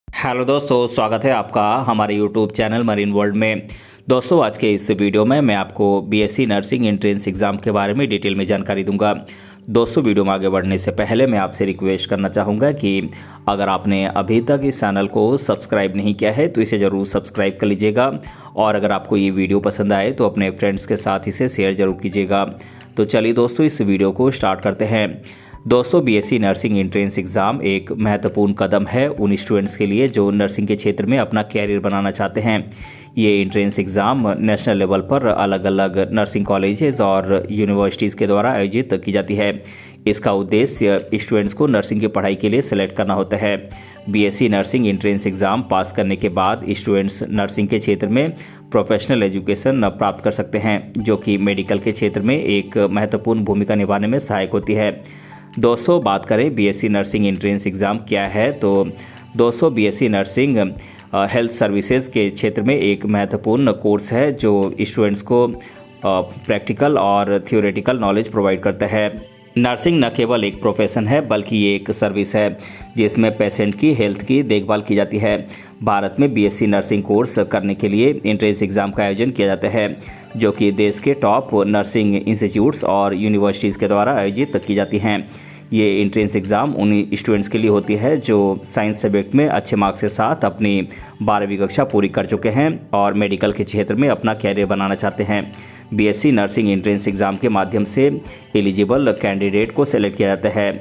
Hello दोस्तों, स्वागत है आपका हमारे यूट्यूब चैनल मरीन वर्ल्ड में। दोस्तों, आज के इस वीडियो में मैं आपको बीएससी नर्सिंग एंट्रेंस एग्ज़ाम के बारे में डिटेल में जानकारी दूंगा। दोस्तों, वीडियो में आगे बढ़ने से पहले मैं आपसे रिक्वेस्ट करना चाहूँगा कि अगर आपने अभी तक इस चैनल को सब्सक्राइब नहीं किया है तो इसे ज़रूर सब्सक्राइब कर लीजिएगा, और अगर आपको ये वीडियो पसंद आए तो अपने फ्रेंड्स के साथ इसे शेयर ज़रूर कीजिएगा। तो चलिए दोस्तों, इस वीडियो को स्टार्ट करते हैं। दोस्तों, बीएससी नर्सिंग एंट्रेंस एग्ज़ाम एक महत्वपूर्ण कदम है उन स्टूडेंट्स के लिए जो नर्सिंग के क्षेत्र में अपना कैरियर बनाना चाहते हैं। ये एंट्रेंस एग्ज़ाम नेशनल लेवल पर अलग अलग नर्सिंग कॉलेजेस और यूनिवर्सिटीज़ के द्वारा आयोजित की जाती है। इसका उद्देश्य स्टूडेंट्स को नर्सिंग की पढ़ाई के लिए सेलेक्ट करना होता है। BSc nursing entrance exam pass करने के बाद स्टूडेंट्स नर्सिंग के क्षेत्र में प्रोफेशनल एजुकेशन प्राप्त कर सकते हैं, जो कि मेडिकल के क्षेत्र में एक महत्वपूर्ण भूमिका निभाने में सहायक होती है। दोस्तों, बात करें बीएससी नर्सिंग एंट्रेंस एग्ज़ाम क्या है, तो दोस्तों बीएससी नर्सिंग हेल्थ सर्विसेज के क्षेत्र में एक महत्वपूर्ण कोर्स है जो स्टूडेंट्स को प्रैक्टिकल और थियोरेटिकल नॉलेज प्रोवाइड करता है। नर्सिंग न केवल एक प्रोफेशन है बल्कि ये एक सर्विस है जिसमें पेशेंट की हेल्थ की देखभाल की जाती है। भारत में बीएससी नर्सिंग कोर्स करने के लिए एंट्रेंस एग्ज़ाम का आयोजन किया जाता है, जो कि देश के टॉप नर्सिंग इंस्टीट्यूट्स और यूनिवर्सिटीज़ के द्वारा आयोजित की जाती हैं। ये एंट्रेंस एग्ज़ाम उन स्टूडेंट्स के लिए होती है जो साइंस सब्जेक्ट में अच्छे मार्क्स के साथ अपनी 12वीं कक्षा पूरी कर चुके हैं और मेडिकल के क्षेत्र में अपना कैरियर बनाना चाहते हैं। बीएससी नर्सिंग एंट्रेंस एग्ज़ाम के माध्यम से एलिजिबल कैंडिडेट को सेलेक्ट किया जाता है।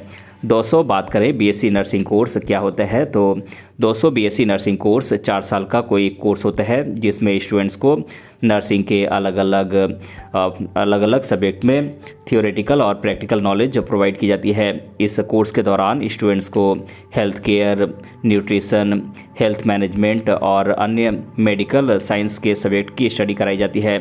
दोस्तों, बात करें बीएससी नर्सिंग कोर्स क्या होता है, तो दोस्तों बीएससी नर्सिंग कोर्स 4 साल का कोई कोर्स होता है जिसमें स्टूडेंट्स को नर्सिंग के अलग अलग सब्जेक्ट में थियोरेटिकल और प्रैक्टिकल नॉलेज प्रोवाइड की जाती है। इस कोर्स के दौरान स्टूडेंट्स को health care, nutrition, health management और अन्य मेडिकल साइंस के सब्जेक्ट की स्टडी कराई जाती है।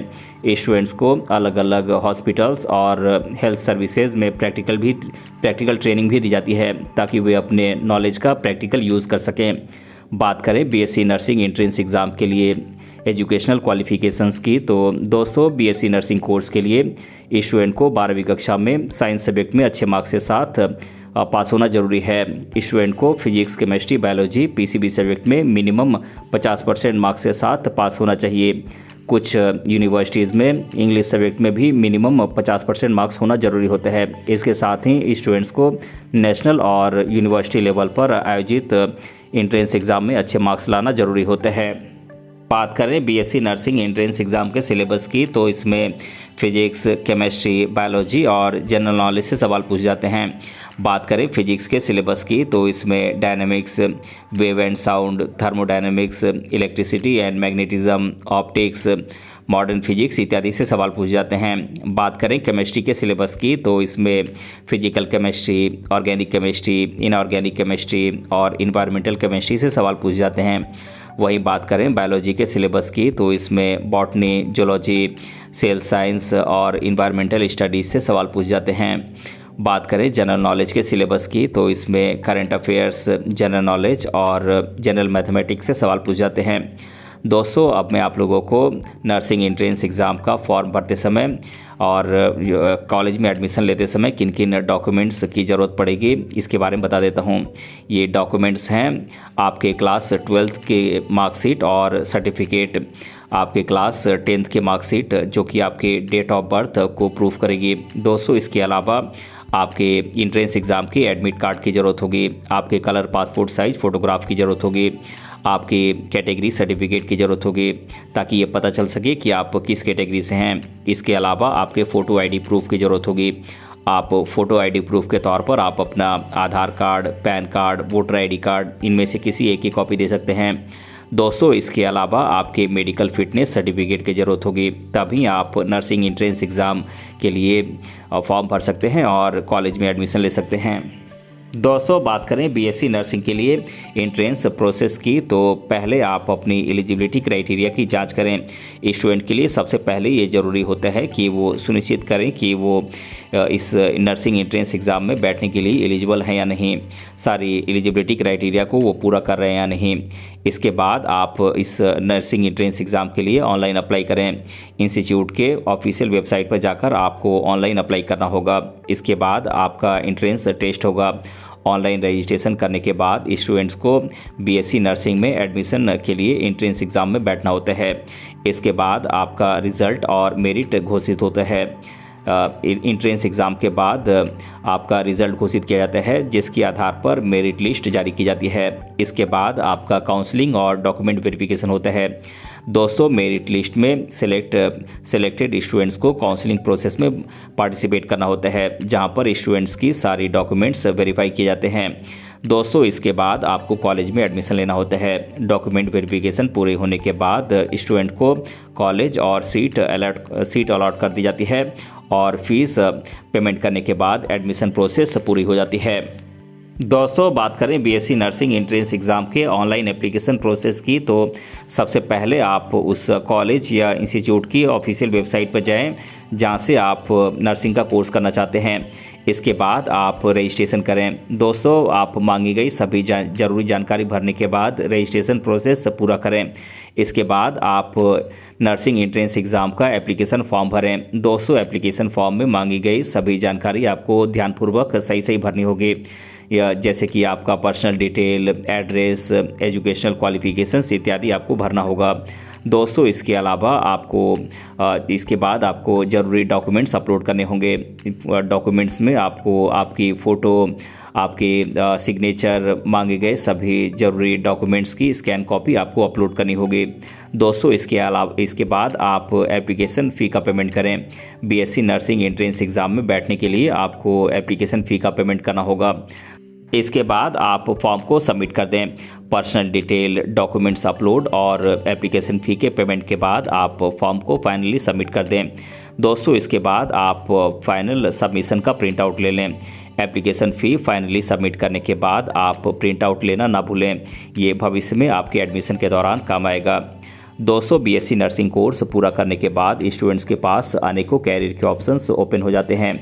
स्टूडेंट्स को अलग अलग हॉस्पिटल्स और हेल्थ सर्विसेज में प्रैक्टिकल ट्रेनिंग भी दी जाती है ताकि वे अपने नॉलेज का प्रैक्टिकल यूज़ कर सकें। बात करें बीएससी नर्सिंग एंट्रेंस एग्ज़ाम के लिए एजुकेशनल क्वालिफ़िकेशंस की, तो दोस्तों बीएससी नर्सिंग कोर्स के लिए स्टूडेंट को 12वीं कक्षा में साइंस सब्जेक्ट में अच्छे मार्क्स के साथ पास होना जरूरी है। स्टूडेंट को physics, chemistry, biology, PCB subject में मिनिमम 50% मार्क्स के साथ पास होना चाहिए। कुछ यूनिवर्सिटीज़ में इंग्लिश सब्जेक्ट में भी मिनिमम 50% मार्क्स होना ज़रूरी होता है। इसके साथ ही स्टूडेंट्स को नेशनल और यूनिवर्सिटी लेवल पर आयोजित एंट्रेंस एग्ज़ाम में अच्छे मार्क्स लाना ज़रूरी होता है। बात करें बीएससी नर्सिंग एंट्रेंस एग्ज़ाम के सिलेबस की, तो इसमें फिजिक्स, केमिस्ट्री, बायोलॉजी और जनरल नॉलेज से सवाल पूछ जाते हैं। बात करें फिजिक्स के सिलेबस की, तो इसमें dynamics, wave and sound, thermodynamics, electricity and magnetism, optics, modern physics इत्यादि से सवाल पूछ जाते हैं। बात करें केमिस्ट्री के सिलेबस की, तो इसमें physical chemistry, organic chemistry, inorganic chemistry और इन्वायरमेंटल केमिस्ट्री से सवाल पूछ जाते हैं। वहीं बात करें बायोलॉजी के सिलेबस की, तो इसमें बॉटनी, जूलॉजी, सेल साइंस और इन्वायरमेंटल स्टडीज़ से सवाल पूछ जाते हैं। बात करें जनरल नॉलेज के सिलेबस की, तो इसमें करंट अफेयर्स, जनरल नॉलेज और जनरल मैथमेटिक्स से सवाल पूछ जाते हैं। दोस्तों, अब मैं आप लोगों को नर्सिंग एंट्रेंस एग्ज़ाम का फॉर्म भरते समय और कॉलेज में एडमिशन लेते समय किन किन डॉक्यूमेंट्स की ज़रूरत पड़ेगी इसके बारे में बता देता हूँ। ये डॉक्यूमेंट्स हैं आपके क्लास 12th के मार्कशीट और सर्टिफिकेट, आपके क्लास 10th के मार्कशीट जो कि आपके डेट ऑफ बर्थ को प्रूफ करेगी। दोस्तों, इसके अलावा आपके एंट्रेंस एग्ज़ाम की एडमिट कार्ड की ज़रूरत होगी, आपके कलर पासपोर्ट साइज़ फ़ोटोग्राफ की ज़रूरत होगी, आपकी कैटेगरी सर्टिफिकेट की ज़रूरत होगी ताकि ये पता चल सके कि आप किस कैटेगरी से हैं। इसके अलावा आपके फ़ोटो आईडी प्रूफ की ज़रूरत होगी। आप फ़ोटो आईडी प्रूफ के तौर पर आप अपना Aadhaar card, PAN card, voter ID card इनमें से किसी एक की कॉपी दे सकते हैं। दोस्तों, इसके अलावा आपके मेडिकल फिटनेस सर्टिफिकेट की ज़रूरत होगी, तभी आप नर्सिंग एंट्रेंस एग्ज़ाम के लिए फॉर्म भर सकते हैं और कॉलेज में एडमिशन ले सकते हैं। दोस्तों, बात करें बीएससी नर्सिंग के लिए एंट्रेंस प्रोसेस की, तो पहले आप अपनी एलिजिबिलिटी क्राइटेरिया की जांच करें। स्टूडेंट के लिए सबसे पहले ये ज़रूरी होता है कि वो सुनिश्चित करें कि वो इस नर्सिंग एंट्रेंस एग्ज़ाम में बैठने के लिए एलिजिबल हैं या नहीं, सारी एलिजिबिलिटी क्राइटेरिया को वो पूरा कर रहे हैं या नहीं। इसके बाद आप इस नर्सिंग एंट्रेंस एग्ज़ाम के लिए ऑनलाइन अप्लाई करें। इंस्टीट्यूट के ऑफिशियल वेबसाइट पर जाकर आपको ऑनलाइन अप्लाई करना होगा। इसके बाद आपका एंट्रेंस टेस्ट होगा ऑनलाइन रजिस्ट्रेशन करने के बाद स्टूडेंट्स को बीएससी नर्सिंग में एडमिशन के लिए एंट्रेंस एग्ज़ाम में बैठना होता है। इसके बाद आपका रिज़ल्ट और मेरिट घोषित होता है। एंट्रेंस एग्ज़ाम के बाद आपका रिज़ल्ट घोषित किया जाता है, जिसके आधार पर मेरिट लिस्ट जारी की जाती है। इसके बाद आपका काउंसलिंग और डॉक्यूमेंट वेरिफिकेशन होता है। दोस्तों, मेरिट लिस्ट में सेलेक्टेड स्टूडेंट्स को काउंसलिंग प्रोसेस में पार्टिसिपेट करना होता है, जहां पर स्टूडेंट्स की सारी डॉक्यूमेंट्स वेरीफाई किए जाते हैं। दोस्तों, इसके बाद आपको कॉलेज में एडमिशन लेना होता है। डॉक्यूमेंट वेरिफिकेशन पूरे होने के बाद स्टूडेंट को कॉलेज और सीट अलॉट कर दी जाती है और फीस पेमेंट करने के बाद एडमिशन प्रोसेस पूरी हो जाती है। दोस्तों, बात करें बीएससी नर्सिंग एंट्रेंस एग्ज़ाम के ऑनलाइन एप्लीकेशन प्रोसेस की, तो सबसे पहले आप उस कॉलेज या इंस्टीट्यूट की ऑफिशियल वेबसाइट पर जाएं जहां से आप नर्सिंग का कोर्स करना चाहते हैं। इसके बाद आप रजिस्ट्रेशन करें। दोस्तों, आप मांगी गई सभी ज़रूरी जानकारी भरने के बाद रजिस्ट्रेशन प्रोसेस पूरा करें। इसके बाद आप नर्सिंग एंट्रेंस एग्ज़ाम का एप्लीकेशन फॉर्म भरें। दोस्तों, एप्लीकेशन फॉर्म में मांगी गई सभी जानकारी आपको ध्यानपूर्वक सही भरनी होगी, या जैसे कि आपका personal detail, address, educational qualifications इत्यादि आपको भरना होगा। दोस्तों, इसके अलावा इसके बाद आपको ज़रूरी डॉक्यूमेंट्स अपलोड करने होंगे। डॉक्यूमेंट्स में आपको आपकी फ़ोटो, आपके सिग्नेचर, मांगे गए सभी ज़रूरी डॉक्यूमेंट्स की स्कैन कॉपी आपको अपलोड करनी होगी। दोस्तों, इसके बाद आप एप्लीकेशन फ़ी का पेमेंट करें। बीएससी नर्सिंग एंट्रेंस एग्ज़ाम में बैठने के लिए आपको एप्लीकेशन फ़ी का पेमेंट करना होगा। इसके बाद आप फॉर्म को सबमिट कर दें। पर्सनल डिटेल, डॉक्यूमेंट्स अपलोड और एप्लीकेशन फ़ी के पेमेंट के बाद आप फॉर्म को फाइनली सबमिट कर दें। दोस्तों, इसके बाद आप फाइनल सबमिशन का प्रिंट आउट ले लें। एप्लीकेशन फ़ी फाइनली सबमिट करने के बाद आप प्रिंट आउट लेना ना भूलें, ये भविष्य में आपके एडमिशन के दौरान काम आएगा। दोस्तों, बीएससी नर्सिंग कोर्स पूरा करने के बाद स्टूडेंट्स के पास अनेकों कैरियर के ऑप्शंस ओपन हो जाते हैं।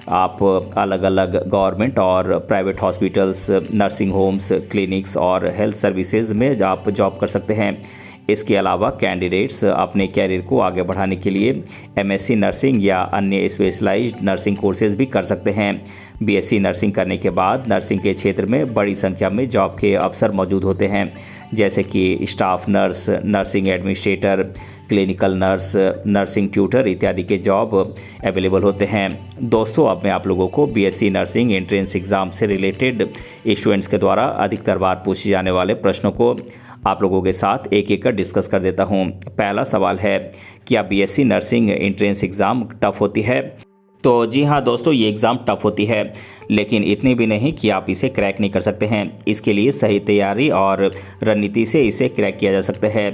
आप अलग अलग गवर्नमेंट और private hospitals, nursing homes, clinics और हेल्थ सर्विसेज में आप जॉब कर सकते हैं। इसके अलावा कैंडिडेट्स अपने कैरियर को आगे बढ़ाने के लिए एमएससी नर्सिंग या अन्य स्पेशलाइज्ड नर्सिंग कोर्सेज भी कर सकते हैं। बीएससी नर्सिंग करने के बाद नर्सिंग के क्षेत्र में बड़ी संख्या में जॉब के अवसर मौजूद होते हैं, जैसे कि staff nurse, nursing administrator, clinical nurse, nursing tutor इत्यादि के जॉब अवेलेबल होते हैं। दोस्तों, अब मैं आप लोगों को बीएससी नर्सिंग एंट्रेंस एग्ज़ाम से रिलेटेड स्टूडेंट्स के द्वारा अधिकतर बार पूछे जाने वाले प्रश्नों को आप लोगों के साथ एक एक कर डिस्कस कर देता हूं। पहला सवाल है, क्या BSc nursing entrance exam tough होती है? तो जी हाँ दोस्तों, ये एग्ज़ाम टफ होती है, लेकिन इतनी भी नहीं कि आप इसे क्रैक नहीं कर सकते हैं। इसके लिए सही तैयारी और रणनीति से इसे क्रैक किया जा सकता है।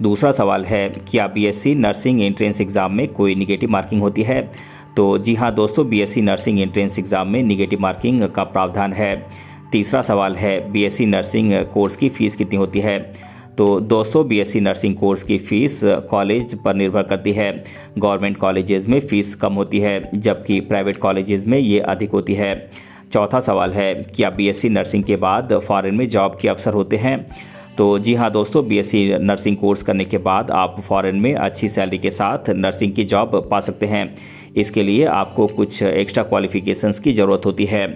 दूसरा सवाल है, क्या बीएससी नर्सिंग एंट्रेंस एग्ज़ाम में कोई निगेटिव मार्किंग होती है? तो जी हाँ दोस्तों, बीएससी नर्सिंग एंट्रेंस एग्ज़ाम में निगेटिव मार्किंग का प्रावधान है। तीसरा सवाल है, बीएससी नर्सिंग कोर्स की फ़ीस कितनी होती है? तो दोस्तों, बीएससी नर्सिंग कोर्स की फ़ीस कॉलेज पर निर्भर करती है। गवर्नमेंट कॉलेजेस में फ़ीस कम होती है, जबकि प्राइवेट कॉलेजेस में ये अधिक होती है। चौथा सवाल है, क्या बीएससी नर्सिंग के बाद फॉरेन में जॉब के अवसर होते हैं? तो जी हाँ दोस्तों, बीएससी नर्सिंग कोर्स करने के बाद आप फॉरेन में अच्छी सैलरी के साथ नर्सिंग की जॉब पा सकते हैं। इसके लिए आपको कुछ एक्स्ट्रा क्वालिफिकेशंस की ज़रूरत होती है।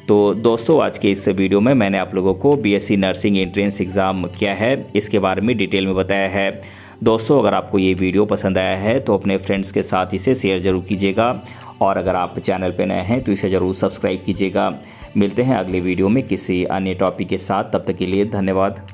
तो दोस्तों, आज के इस वीडियो में मैंने आप लोगों को बीएससी नर्सिंग एंट्रेंस एग्ज़ाम क्या है इसके बारे में डिटेल में बताया है। दोस्तों, अगर आपको ये वीडियो पसंद आया है तो अपने फ्रेंड्स के साथ इसे शेयर ज़रूर कीजिएगा, और अगर आप चैनल पर नए हैं तो इसे ज़रूर सब्सक्राइब कीजिएगा। मिलते हैं अगले वीडियो में किसी अन्य टॉपिक के साथ, तब तक के लिए धन्यवाद।